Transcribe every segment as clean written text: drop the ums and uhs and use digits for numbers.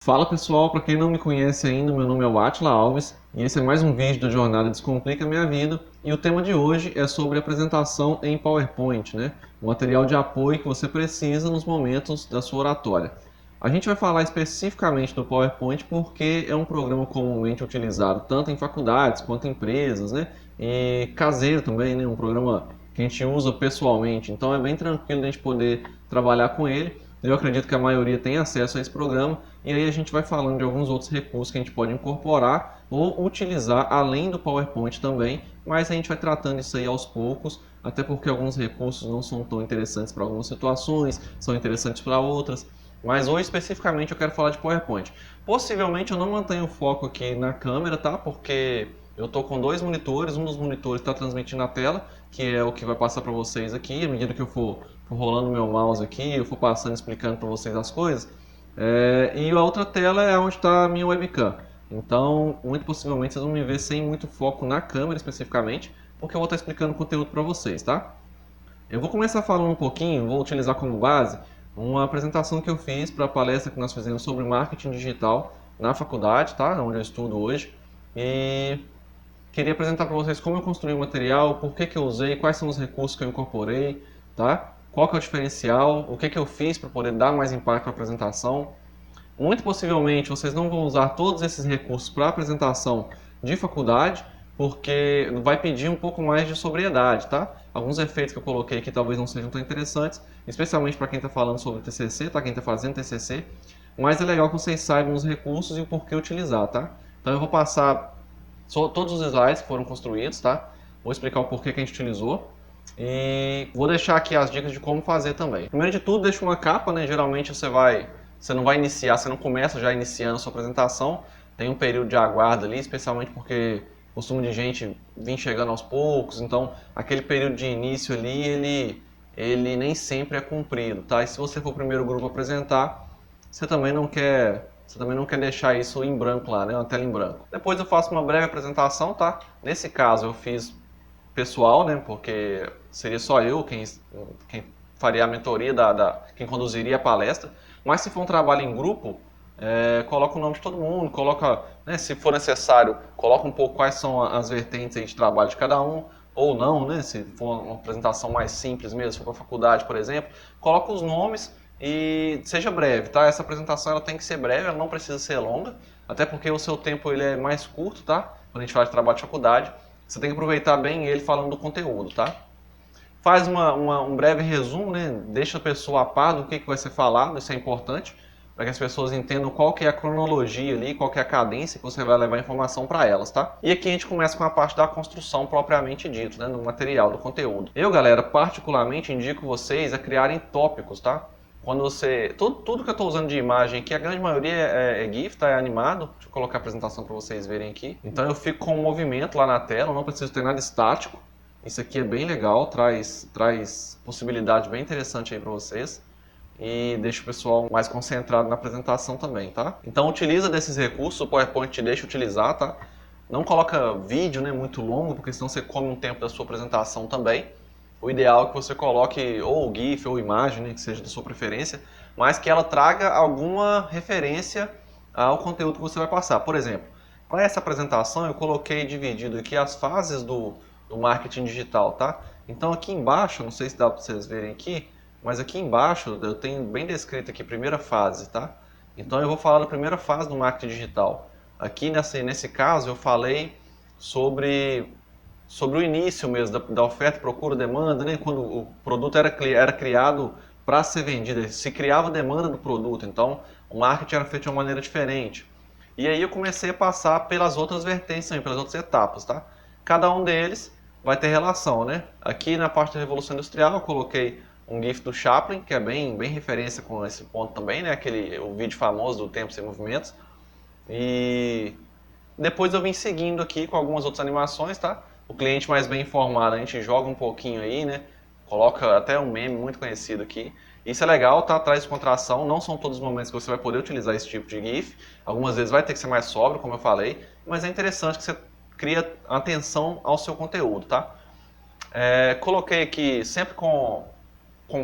Fala pessoal, para quem não me conhece ainda, meu nome é Atila Alves e esse é mais um vídeo da Jornada Descomplica Minha Vida, e o tema de hoje é sobre apresentação em PowerPoint, né? O material de apoio que você precisa nos momentos da sua oratória. A gente vai falar especificamente do PowerPoint porque é um programa comumente utilizado tanto em faculdades quanto em empresas, né? E caseiro também, né? Um programa que a gente usa pessoalmente, então é bem tranquilo a gente poder trabalhar com ele. Eu acredito que a maioria tem acesso a esse programa, e aí a gente vai falando de alguns outros recursos que a gente pode incorporar ou utilizar além do PowerPoint também, mas a gente vai tratando isso aí aos poucos, até porque alguns recursos não são tão interessantes para algumas situações, são interessantes para outras. Mas hoje especificamente eu quero falar de PowerPoint. Possivelmente eu não mantenho o foco aqui na câmera, tá? Porque eu estou com dois monitores, um dos monitores está transmitindo a tela, que é o que vai passar para vocês aqui, à medida que eu for rolando meu mouse aqui, eu for passando, explicando para vocês as coisas. E a outra tela é onde está a minha webcam. Então, muito possivelmente vocês vão me ver sem muito foco na câmera especificamente, porque eu vou estar explicando o conteúdo para vocês, tá? Eu vou começar falando um pouquinho, vou utilizar como base uma apresentação que eu fiz para a palestra que nós fizemos sobre marketing digital na faculdade, tá? Onde eu estudo hoje. E queria apresentar para vocês como eu construí o material, por que eu usei, quais são os recursos que eu incorporei, tá? Qual que é o diferencial, o que eu fiz para poder dar mais impacto à apresentação. Muito possivelmente vocês não vão usar todos esses recursos para apresentação de faculdade, porque vai pedir um pouco mais de sobriedade, tá? Alguns efeitos que eu coloquei aqui talvez não sejam tão interessantes, especialmente para quem está falando sobre TCC, tá? Quem está fazendo TCC, mas é legal que vocês saibam os recursos e o porquê utilizar, tá? Então eu vou passar todos os slides que foram construídos, tá? Vou explicar o porquê que a gente utilizou e vou deixar aqui as dicas de como fazer também. Primeiro de tudo, deixa uma capa, né? Geralmente você não vai iniciar, você não começa já iniciando a sua apresentação. Tem um período de aguardo ali, especialmente porque costume de gente vir chegando aos poucos, então aquele período de início ali, ele nem sempre é cumprido, tá? E se você for o primeiro grupo a apresentar, você também não quer deixar isso em branco lá, né? Uma tela em branco. Depois eu faço uma breve apresentação, tá? Nesse caso eu fiz pessoal, né? Porque seria só eu quem faria a mentoria, quem conduziria a palestra. Mas se for um trabalho em grupo, coloca o nome de todo mundo, coloca, né, se for necessário, coloca um pouco quais são as vertentes aí de trabalho de cada um, ou não, né? Se for uma apresentação mais simples mesmo, se for para a faculdade, por exemplo, coloca os nomes e seja breve, tá? Essa apresentação ela tem que ser breve, ela não precisa ser longa, até porque o seu tempo ele é mais curto, tá? Quando a gente fala de trabalho de faculdade, você tem que aproveitar bem ele falando do conteúdo, tá? Faz um breve resumo, né? Deixa a pessoa a par do que vai ser falado, isso é importante, para que as pessoas entendam qual que é a cronologia ali, qual que é a cadência que você vai levar a informação para elas, tá? E aqui a gente começa com a parte da construção propriamente dito, né? Do material, do conteúdo. Eu, galera, particularmente indico vocês a criarem tópicos, tá? Quando você... Tudo que eu estou usando de imagem aqui, a grande maioria é GIF, tá? É animado. Deixa eu colocar a apresentação para vocês verem aqui. Então eu fico com um movimento lá na tela, não preciso ter nada estático. Isso aqui é bem legal, traz possibilidade bem interessante aí para vocês e deixa o pessoal mais concentrado na apresentação também, tá? Então utiliza desses recursos, o PowerPoint te deixa utilizar, tá? Não coloca vídeo, né, muito longo, porque senão você come um tempo da sua apresentação também. O ideal é que você coloque ou GIF ou imagem, né, que seja da sua preferência, mas que ela traga alguma referência ao conteúdo que você vai passar. Por exemplo, para essa apresentação eu coloquei dividido aqui as fases do marketing digital, tá? Então aqui embaixo, não sei se dá para vocês verem aqui, mas aqui embaixo eu tenho bem descrito aqui primeira fase, tá? Então eu vou falar da primeira fase do marketing digital. Aqui nesse caso eu falei sobre o início mesmo da oferta, procura, demanda, né? Quando o produto era criado para ser vendido, se criava demanda do produto, então o marketing era feito de uma maneira diferente. E aí eu comecei a passar pelas outras vertentes, pelas outras etapas, tá? Cada um deles vai ter relação, né? Aqui na parte da Revolução Industrial eu coloquei um GIF do Chaplin, que é bem referência com esse ponto também, né? O vídeo famoso do Tempo Sem Movimentos. E depois eu vim seguindo aqui com algumas outras animações, tá? O cliente mais bem informado, a gente joga um pouquinho aí, né? Coloca até um meme muito conhecido aqui. Isso é legal, tá? Traz contração, não são todos os momentos que você vai poder utilizar esse tipo de GIF. Algumas vezes vai ter que ser mais sóbrio, como eu falei, mas é interessante que você cria atenção ao seu conteúdo, tá? Coloquei aqui sempre com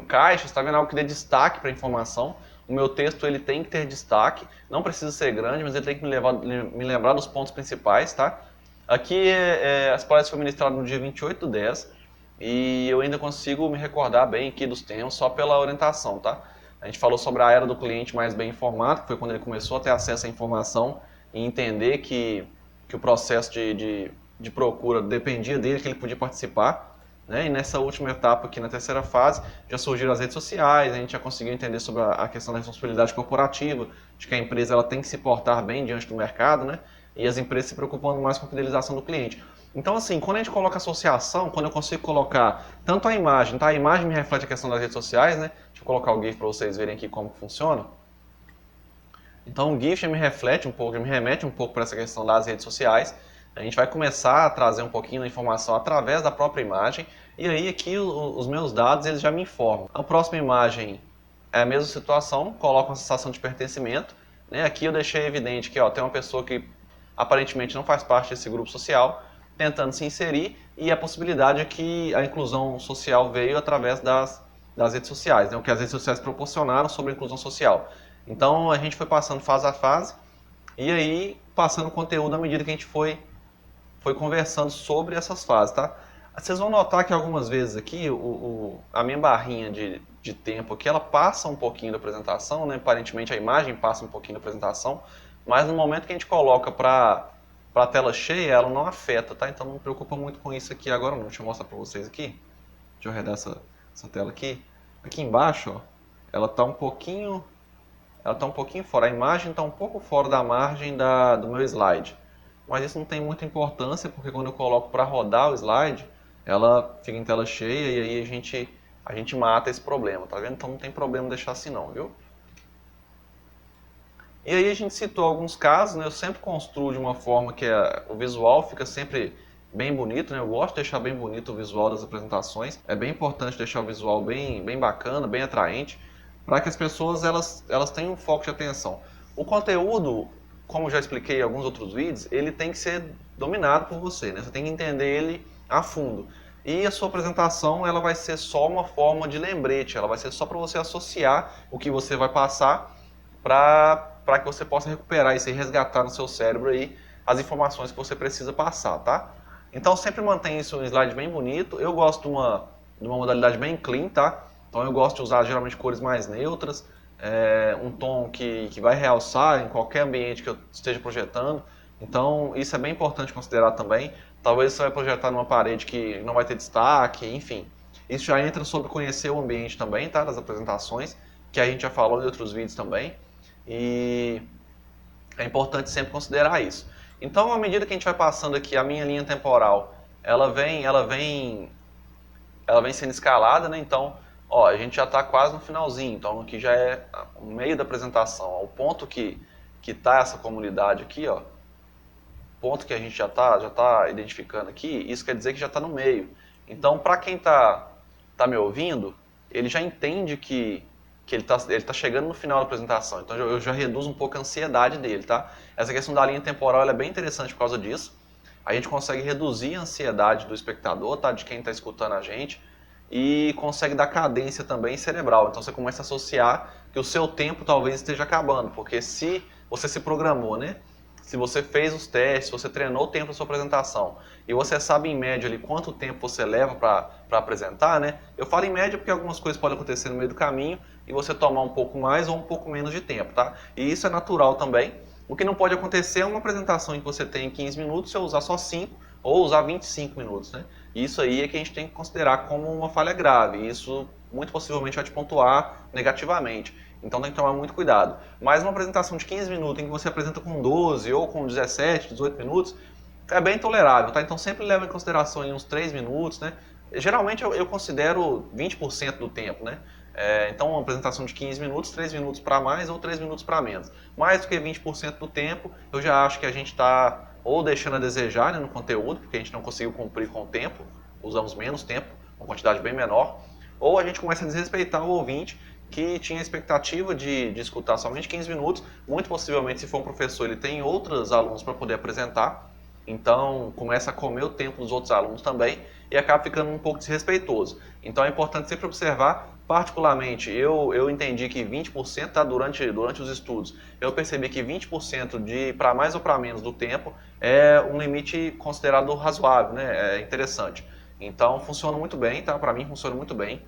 caixas, tá vendo? Algo que dê destaque para a informação. o meu texto ele tem que ter destaque, não precisa ser grande, mas ele tem que me lembrar dos pontos principais, tá? Aqui, as palestras foram ministradas no dia 28/10 e eu ainda consigo me recordar bem aqui dos temas só pela orientação, tá? A gente falou sobre a era do cliente mais bem informado, que foi quando ele começou a ter acesso à informação e entender que o processo de procura dependia dele, que ele podia participar. Né? E nessa última etapa aqui, na terceira fase, já surgiram as redes sociais, a gente já conseguiu entender sobre a questão da responsabilidade corporativa, de que a empresa ela tem que se portar bem diante do mercado, né? E as empresas se preocupando mais com a fidelização do cliente. Então, assim, quando a gente coloca associação, quando eu consigo colocar tanto a imagem, tá? A imagem me reflete a questão das redes sociais, né? Deixa eu colocar o GIF para vocês verem aqui como funciona. Então o GIF já me reflete um pouco, já me remete um pouco para essa questão das redes sociais. A gente vai começar a trazer um pouquinho da informação através da própria imagem e aí aqui os meus dados eles já me informam. A próxima imagem é a mesma situação, coloco uma sensação de pertencimento. Né? Aqui eu deixei evidente que ó, tem uma pessoa que aparentemente não faz parte desse grupo social, tentando se inserir e a possibilidade é que a inclusão social veio através das redes sociais, né? O que as redes sociais proporcionaram sobre a inclusão social. Então a gente foi passando fase a fase e aí passando conteúdo à medida que a gente foi conversando sobre essas fases, tá? Vocês vão notar que algumas vezes aqui a minha barrinha de tempo aqui, ela passa um pouquinho da apresentação, né? Aparentemente a imagem passa um pouquinho da apresentação, mas no momento que a gente coloca para a tela cheia, ela não afeta, tá? Então não me preocupa muito com isso aqui agora não. Deixa eu mostrar para vocês aqui. Deixa eu arredar essa tela aqui. Aqui embaixo, ó, ela está um pouquinho fora. A imagem está um pouco fora da margem do meu slide. Mas isso não tem muita importância, porque quando eu coloco para rodar o slide, ela fica em tela cheia e aí a gente mata esse problema, tá vendo? Então não tem problema deixar assim não, viu? E aí a gente citou alguns casos, né? Eu sempre construo de uma forma que o visual fica sempre bem bonito, né? Eu gosto de deixar bem bonito o visual das apresentações. É bem importante deixar o visual bem bacana, bem atraente, para que as pessoas elas tenham um foco de atenção. O conteúdo, como já expliquei em alguns outros vídeos, ele tem que ser dominado por você, né? Você tem que entender ele a fundo. E a sua apresentação ela vai ser só uma forma de lembrete, ela vai ser só para você associar o que você vai passar para que você possa recuperar isso e resgatar no seu cérebro aí as informações que você precisa passar, tá? Então sempre mantenha isso um slide bem bonito. Eu gosto de uma modalidade bem clean, tá? Então eu gosto de usar geralmente cores mais neutras, um tom que vai realçar em qualquer ambiente que eu esteja projetando. Então isso é bem importante considerar também. Talvez você vai projetar numa parede que não vai ter destaque, enfim. Isso já entra sobre conhecer o ambiente também, tá? Das apresentações, que a gente já falou em outros vídeos também. E é importante sempre considerar isso. Então, à medida que a gente vai passando aqui, a minha linha temporal, ela vem sendo escalada, né? Então, ó, a gente já está quase no finalzinho. Então, aqui já é o meio da apresentação. Ó, o ponto que está essa comunidade aqui, ó, ponto que a gente já tá identificando aqui, isso quer dizer que já está no meio. Então, para quem tá me ouvindo, ele já entende que ele tá chegando no final da apresentação. Então, eu já reduzo um pouco a ansiedade dele, tá? Essa questão da linha temporal ela é bem interessante por causa disso. A gente consegue reduzir a ansiedade do espectador, tá? De quem está escutando a gente. E consegue dar cadência também cerebral. Então, você começa a associar que o seu tempo talvez esteja acabando. Porque se você se programou, né? Se você fez os testes, se você treinou o tempo da sua apresentação e você sabe em média ali quanto tempo você leva para apresentar, né? Eu falo em média porque algumas coisas podem acontecer no meio do caminho e você tomar um pouco mais ou um pouco menos de tempo, tá? E isso é natural também. O que não pode acontecer é uma apresentação em que você tem 15 minutos, você usar só 5 ou usar 25 minutos, né? Isso aí é que a gente tem que considerar como uma falha grave. E isso muito possivelmente vai te pontuar negativamente. Então tem que tomar muito cuidado. Mas uma apresentação de 15 minutos em que você apresenta com 12 ou com 17, 18 minutos, é bem tolerável, tá? Então sempre leva em consideração aí uns 3 minutos, né? Geralmente eu considero 20% do tempo, né? Então uma apresentação de 15 minutos, 3 minutos para mais ou 3 minutos para menos. Mais do que 20% do tempo, eu já acho que a gente está ou deixando a desejar, né, no conteúdo, porque a gente não conseguiu cumprir com o tempo, usamos menos tempo, uma quantidade bem menor, ou a gente começa a desrespeitar o ouvinte que tinha a expectativa de escutar somente 15 minutos. Muito possivelmente, se for um professor, ele tem outros alunos para poder apresentar, então começa a comer o tempo dos outros alunos também e acaba ficando um pouco desrespeitoso. Então é importante sempre observar Particularmente, eu entendi que 20%, tá, durante os estudos, eu percebi que 20% de para mais ou para menos do tempo é um limite considerado razoável, né? É interessante. Então, funciona muito bem, tá? Para mim, funciona muito bem.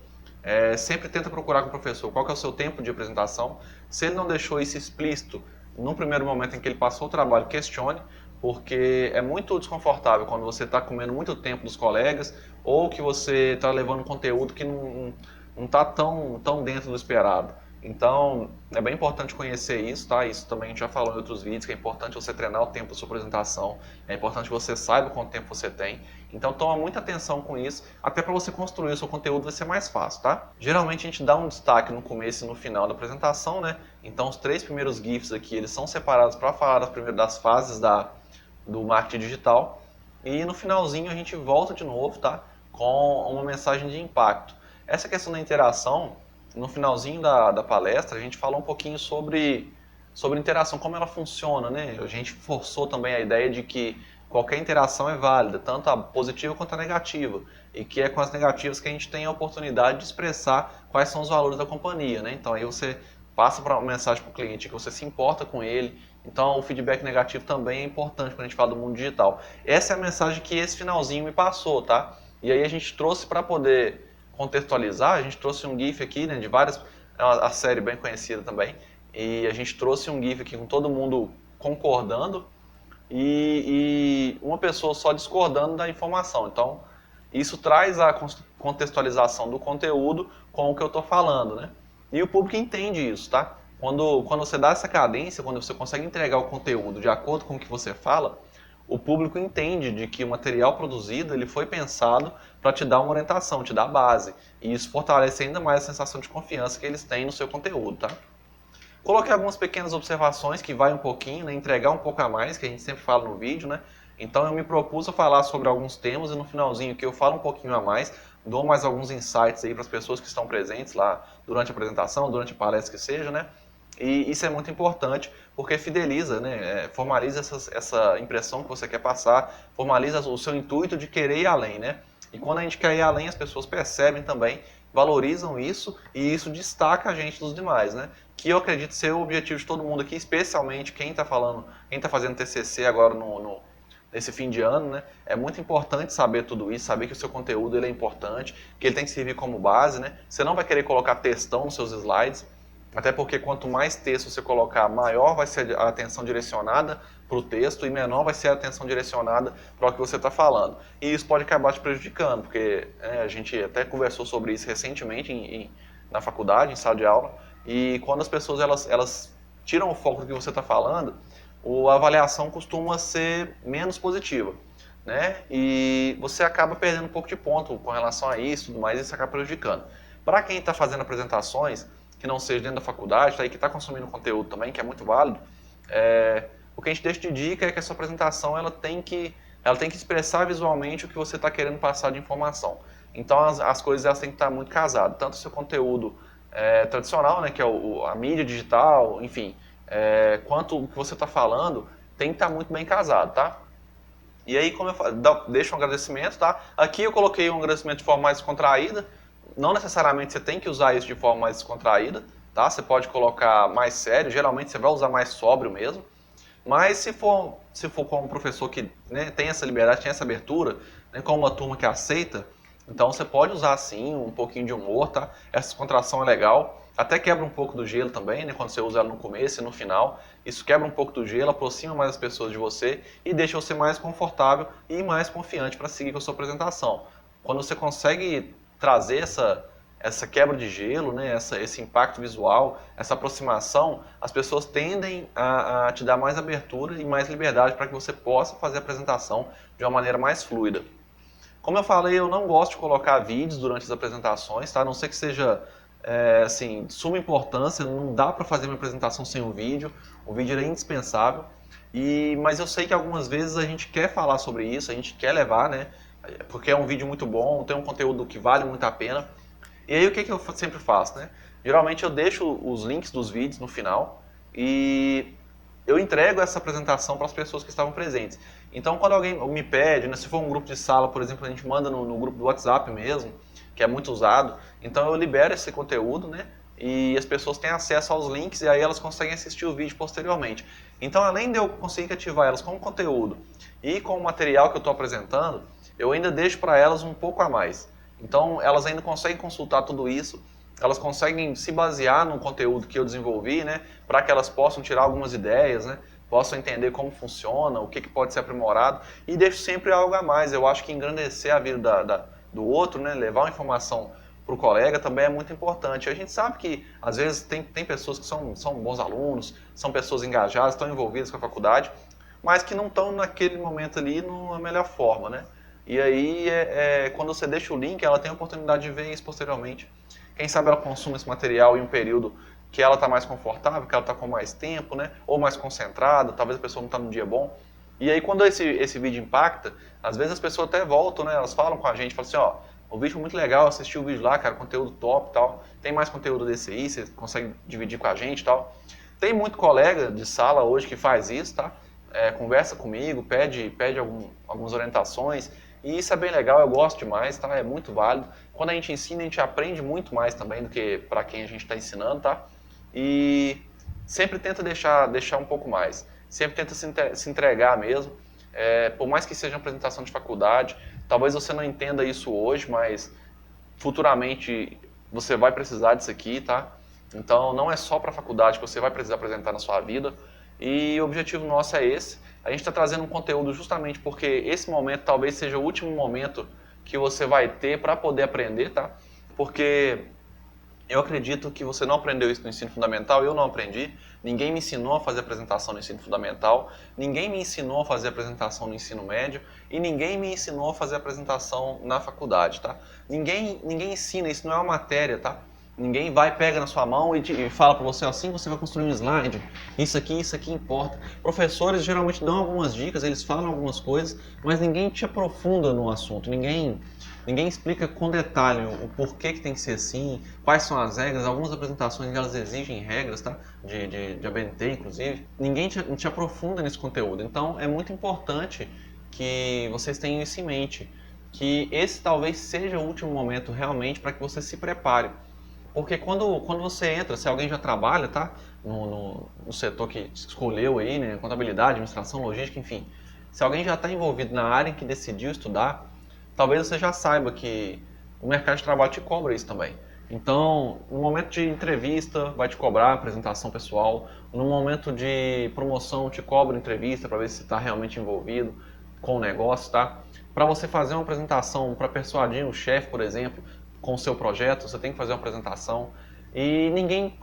Sempre tenta procurar com o professor qual que é o seu tempo de apresentação. Se ele não deixou isso explícito no primeiro momento em que ele passou o trabalho, questione, porque é muito desconfortável quando você está comendo muito tempo dos colegas ou que você está levando conteúdo que não está tão dentro do esperado. Então, é bem importante conhecer isso, tá? Isso também a gente já falou em outros vídeos, que é importante você treinar o tempo da sua apresentação, é importante que você saiba quanto tempo você tem. Então, toma muita atenção com isso, até para você construir o seu conteúdo vai ser mais fácil, tá? Geralmente a gente dá um destaque no começo e no final da apresentação, né? Então, os 3 primeiros GIFs aqui, eles são separados para falar das fases do marketing digital. E no finalzinho a gente volta de novo, tá? Com uma mensagem de impacto. Essa questão da interação, no finalzinho da palestra, a gente falou um pouquinho sobre interação, como ela funciona, né? A gente forçou também a ideia de que qualquer interação é válida, tanto a positiva quanto a negativa, e que é com as negativas que a gente tem a oportunidade de expressar quais são os valores da companhia, né? Então aí você passa uma mensagem para o cliente que você se importa com ele, então o feedback negativo também é importante quando a gente fala do mundo digital. Essa é a mensagem que esse finalzinho me passou, tá? E aí a gente trouxe para poder contextualizar, a gente trouxe um GIF aqui, né, de várias, é a série bem conhecida também, e a gente trouxe um GIF aqui com todo mundo concordando e uma pessoa só discordando da informação. Então, isso traz a contextualização do conteúdo com o que eu estou falando, né? E o público entende isso, tá? Quando você dá essa cadência, quando você consegue entregar o conteúdo de acordo com o que você fala, o público entende de que o material produzido ele foi pensado para te dar uma orientação, te dar base. E isso fortalece ainda mais a sensação de confiança que eles têm no seu conteúdo, tá? Coloquei algumas pequenas observações que vai um pouquinho, né, entregar um pouco a mais, que a gente sempre fala no vídeo, né? Então eu me propus a falar sobre alguns temas e no finalzinho que eu falo um pouquinho a mais, dou mais alguns insights aí para as pessoas que estão presentes lá durante a apresentação, durante a palestra que seja, né? E isso é muito importante porque fideliza, né? Formaliza essa impressão que você quer passar, formaliza o seu intuito de querer ir além, né? E quando a gente quer ir além, as pessoas percebem também, valorizam isso e isso destaca a gente dos demais, né? Que eu acredito ser o objetivo de todo mundo aqui, especialmente quem está fazendo TCC agora nesse fim de ano, né? É muito importante saber tudo isso, saber que o seu conteúdo ele é importante, que ele tem que servir como base, né? Você não vai querer colocar textão nos seus slides, até porque quanto mais texto você colocar, maior vai ser a atenção direcionada para o texto e menor vai ser a atenção direcionada para o que você está falando. E isso pode acabar te prejudicando, porque a gente até conversou sobre isso recentemente na faculdade, em sala de aula, e quando as pessoas elas tiram o foco do que você está falando, a avaliação costuma ser menos positiva, né? E você acaba perdendo um pouco de ponto com relação a isso, tudo mais, e isso acaba prejudicando. Para quem está fazendo apresentações que não seja dentro da faculdade, tá, e que está consumindo conteúdo também, que é muito válido, o que a gente deixa de dica é que a sua apresentação ela tem que expressar visualmente o que você está querendo passar de informação. Então as coisas elas têm que estar muito casadas, tanto o seu conteúdo tradicional, né, que é a mídia digital, enfim, quanto o que você está falando, tem que estar muito bem casado, tá? E aí, como eu falo, deixo um agradecimento, tá? Aqui eu coloquei um agradecimento de forma mais descontraída, não necessariamente você tem que usar isso de forma mais descontraída, tá? Você pode colocar mais sério, geralmente você vai usar mais sóbrio mesmo, mas se for com um professor que, né, tem essa liberdade, tem essa abertura, né, com uma turma que aceita, então você pode usar sim um pouquinho de humor, tá? Essa descontração é legal, até quebra um pouco do gelo também, né, quando você usa ela no começo e no final. Isso quebra um pouco do gelo, aproxima mais as pessoas de você e deixa você mais confortável e mais confiante para seguir com a sua apresentação. Quando você consegue trazer essa quebra de gelo, né, esse impacto visual, essa aproximação, as pessoas tendem a te dar mais abertura e mais liberdade para que você possa fazer a apresentação de uma maneira mais fluida. Como eu falei, eu não gosto de colocar vídeos durante as apresentações, tá? A não ser que seja assim, de suma importância, não dá para fazer uma apresentação sem um vídeo, o vídeo é indispensável. Mas eu sei que algumas vezes a gente quer falar sobre isso, a gente quer levar, né? Porque é um vídeo muito bom, tem um conteúdo que vale muito a pena. E aí o que eu sempre faço, né? Geralmente eu deixo os links dos vídeos no final e eu entrego essa apresentação para as pessoas que estavam presentes. Então quando alguém me pede, né, se for um grupo de sala, por exemplo, a gente manda no grupo do WhatsApp mesmo, que é muito usado. Então eu libero esse conteúdo, né? E as pessoas têm acesso aos links e aí elas conseguem assistir o vídeo posteriormente. Então, além de eu conseguir ativar elas com o conteúdo e com o material que eu estou apresentando, eu ainda deixo para elas um pouco a mais. Então, elas ainda conseguem consultar tudo isso, elas conseguem se basear no conteúdo que eu desenvolvi, né, para que elas possam tirar algumas ideias, né, possam entender como funciona, o que pode ser aprimorado, e deixo sempre algo a mais. Eu acho que engrandecer a vida do outro, né, levar uma informação para o colega também é muito importante. A gente sabe que, às vezes, tem pessoas que são bons alunos, são pessoas engajadas, estão envolvidas com a faculdade, mas que não estão naquele momento ali na melhor forma, né? E aí, quando você deixa o link, ela tem a oportunidade de ver isso posteriormente. Quem sabe ela consome esse material em um período que ela está mais confortável, que ela está com mais tempo, né? Ou mais concentrada, talvez a pessoa não está num dia bom. E aí, quando esse vídeo impacta, às vezes as pessoas até voltam, né? Elas falam com a gente, falam assim, ó, o vídeo foi muito legal, assisti o vídeo lá, cara, conteúdo top e tal. Tem mais conteúdo desse aí, você consegue dividir com a gente e tal. Tem muito colega de sala hoje que faz isso, tá? Conversa comigo, pede algumas orientações. E isso é bem legal, eu gosto demais, tá? É muito válido. Quando a gente ensina, a gente aprende muito mais também do que para quem a gente está ensinando, tá? E sempre tenta deixar um pouco mais. Sempre tenta se entregar mesmo. Por mais que seja uma apresentação de faculdade, talvez você não entenda isso hoje, mas futuramente você vai precisar disso aqui, tá? Então não é só para a faculdade que você vai precisar apresentar na sua vida. E o objetivo nosso é esse. A gente está trazendo um conteúdo justamente porque esse momento talvez seja o último momento que você vai ter para poder aprender, tá? Porque eu acredito que você não aprendeu isso no ensino fundamental, eu não aprendi. Ninguém me ensinou a fazer apresentação no ensino fundamental, ninguém me ensinou a fazer apresentação no ensino médio e ninguém me ensinou a fazer apresentação na faculdade, tá? Ninguém ensina, isso não é uma matéria, tá? Ninguém vai, pega na sua mão e fala para você, assim você vai construir um slide, isso aqui importa. Professores geralmente dão algumas dicas, eles falam algumas coisas, mas ninguém te aprofunda no assunto, ninguém explica com detalhe o porquê que tem que ser assim, quais são as regras. Algumas apresentações elas exigem regras, tá? De ABNT, inclusive. Ninguém te aprofunda nesse conteúdo. Então é muito importante que vocês tenham isso em mente, que esse talvez seja o último momento realmente para que você se prepare. Porque quando você entra, se alguém já trabalha, tá? No setor que escolheu aí, né? Contabilidade, administração, logística, enfim. Se alguém já está envolvido na área em que decidiu estudar, talvez você já saiba que o mercado de trabalho te cobra isso também. Então, no momento de entrevista, vai te cobrar apresentação pessoal. No momento de promoção, te cobra entrevista para ver se está realmente envolvido com o negócio, tá? Para você fazer uma apresentação, para persuadir o chefe, por exemplo, com o seu projeto, você tem que fazer uma apresentação. E ninguém,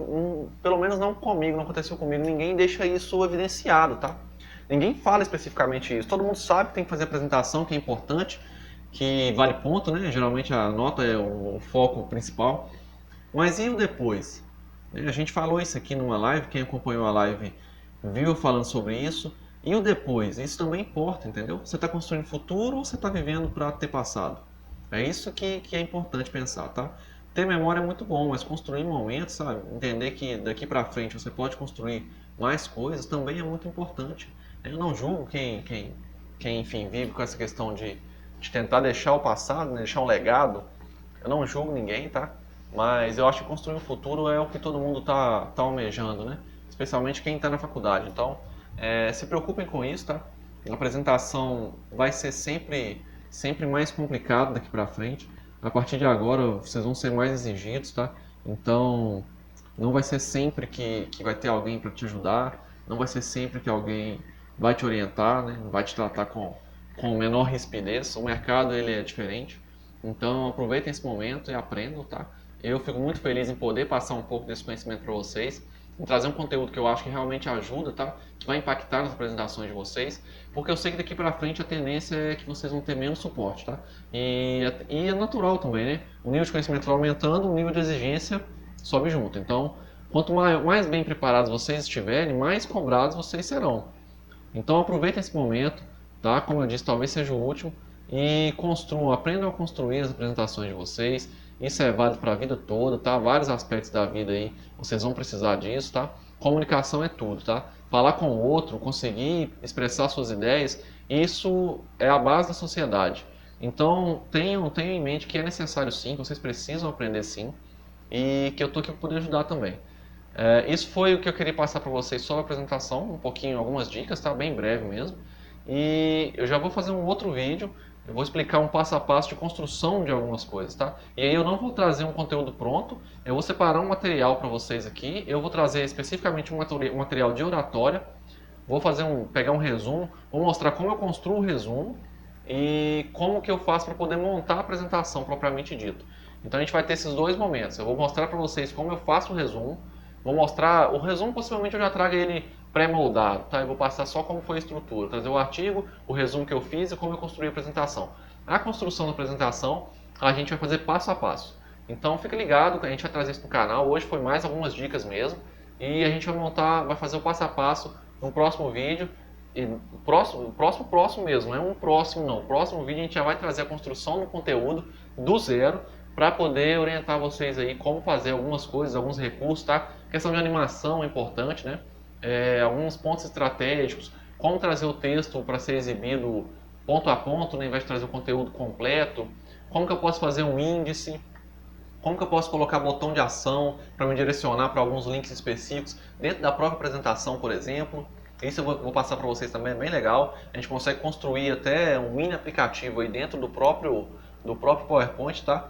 pelo menos não comigo, não aconteceu comigo, ninguém deixa isso evidenciado, tá? Ninguém fala especificamente isso. Todo mundo sabe que tem que fazer apresentação, que é importante, que vale ponto, né? Geralmente a nota é o foco principal. Mas e o depois? A gente falou isso aqui numa live, quem acompanhou a live viu falando sobre isso. E o depois? Isso também importa, entendeu? Você está construindo futuro ou você está vivendo para ter passado? É isso que é importante pensar, tá? Ter memória é muito bom, mas construir momentos, sabe? Entender que daqui para frente você pode construir mais coisas também é muito importante. Eu não julgo quem enfim, vive com essa questão de tentar deixar o passado, né? Deixar um legado. Eu não julgo ninguém, tá? Mas eu acho que construir um futuro é o que todo mundo tá almejando, né? Especialmente quem está na faculdade. Então, se preocupem com isso, tá? A apresentação vai ser sempre mais complicado daqui para frente. A partir de agora, vocês vão ser mais exigidos, tá? Então, não vai ser sempre que vai ter alguém para te ajudar, não vai ser sempre que alguém vai te orientar, né? Vai te tratar com menor rispidez. O mercado ele é diferente. Então, aproveitem esse momento e aprendam, tá? Eu fico muito feliz em poder passar um pouco desse conhecimento para vocês, em trazer um conteúdo que eu acho que realmente ajuda, tá? Que vai impactar nas apresentações de vocês, porque eu sei que daqui para frente a tendência é que vocês vão ter menos suporte, tá? E é natural também, né? O nível de conhecimento vai aumentando, o nível de exigência sobe junto. Então, quanto mais bem preparados vocês estiverem, mais cobrados vocês serão. Então, aproveitem esse momento, tá? Como eu disse, talvez seja o último, e construam, aprendam a construir as apresentações de vocês. Isso é válido para a vida toda, tá? Vários aspectos da vida aí, vocês vão precisar disso, tá? Comunicação é tudo, tá? Falar com o outro, conseguir expressar suas ideias, isso é a base da sociedade. Então tenham em mente que é necessário sim, que vocês precisam aprender sim, e que eu estou aqui para poder ajudar também. Isso foi o que eu queria passar para vocês sobre a apresentação, um pouquinho, algumas dicas, tá? Bem breve mesmo. E eu já vou fazer um outro vídeo, eu vou explicar um passo a passo de construção de algumas coisas, tá? E aí eu não vou trazer um conteúdo pronto, eu vou separar um material para vocês aqui, eu vou trazer especificamente um material de oratória, vou pegar um resumo, vou mostrar como eu construo o resumo e como que eu faço para poder montar a apresentação propriamente dito. Então a gente vai ter esses dois momentos. Eu vou mostrar para vocês como eu faço o resumo, vou mostrar o resumo, possivelmente eu já trago ele pré-moldado, tá? Eu vou passar só como foi a estrutura, trazer o artigo, o resumo que eu fiz e como eu construí a apresentação. A construção da apresentação a gente vai fazer passo a passo. Então fica ligado que a gente vai trazer isso no canal. Hoje foi mais algumas dicas mesmo e a gente vai fazer o passo a passo no próximo vídeo. E próximo mesmo, não é um próximo não. Próximo vídeo a gente já vai trazer a construção do conteúdo do zero para poder orientar vocês aí como fazer algumas coisas, alguns recursos, tá? Questão de animação é importante, né? Alguns pontos estratégicos, como trazer o texto para ser exibido ponto a ponto, né, ao invés de trazer o conteúdo completo, como que eu posso fazer um índice, como que eu posso colocar botão de ação para me direcionar para alguns links específicos dentro da própria apresentação, por exemplo. Isso eu vou passar para vocês também, é bem legal. A gente consegue construir até um mini aplicativo aí dentro do próprio PowerPoint, tá?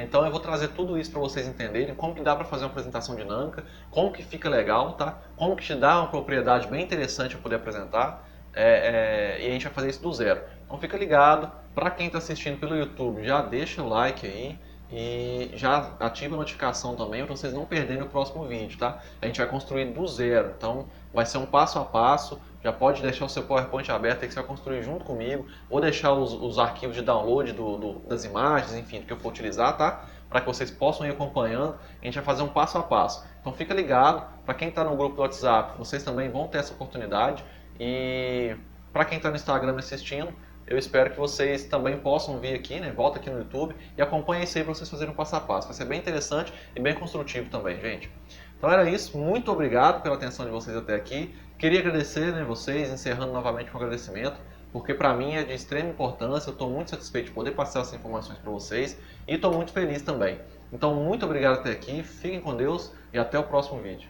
Então eu vou trazer tudo isso para vocês entenderem como que dá para fazer uma apresentação dinâmica, como que fica legal, tá? Como que te dá uma propriedade bem interessante para poder apresentar. E a gente vai fazer isso do zero. Então fica ligado. Para quem está assistindo pelo YouTube, já deixa o like aí. E já ativa a notificação também para vocês não perderem o próximo vídeo, tá? A gente vai construir do zero, então vai ser um passo a passo. Já pode deixar o seu PowerPoint aberto aí que você vai construir junto comigo, ou deixar os arquivos de download das imagens, enfim, do que eu for utilizar, tá? Para que vocês possam ir acompanhando. A gente vai fazer um passo a passo. Então fica ligado, para quem está no grupo do WhatsApp, vocês também vão ter essa oportunidade. E para quem está no Instagram assistindo, eu espero que vocês também possam vir aqui, né? Volta aqui no YouTube e acompanhem isso aí para vocês fazerem um passo a passo. Vai ser bem interessante e bem construtivo também, gente. Então era isso. Muito obrigado pela atenção de vocês até aqui. Queria agradecer, né, vocês, encerrando novamente com agradecimento, porque para mim é de extrema importância. Eu estou muito satisfeito de poder passar essas informações para vocês e estou muito feliz também. Então muito obrigado até aqui. Fiquem com Deus e até o próximo vídeo.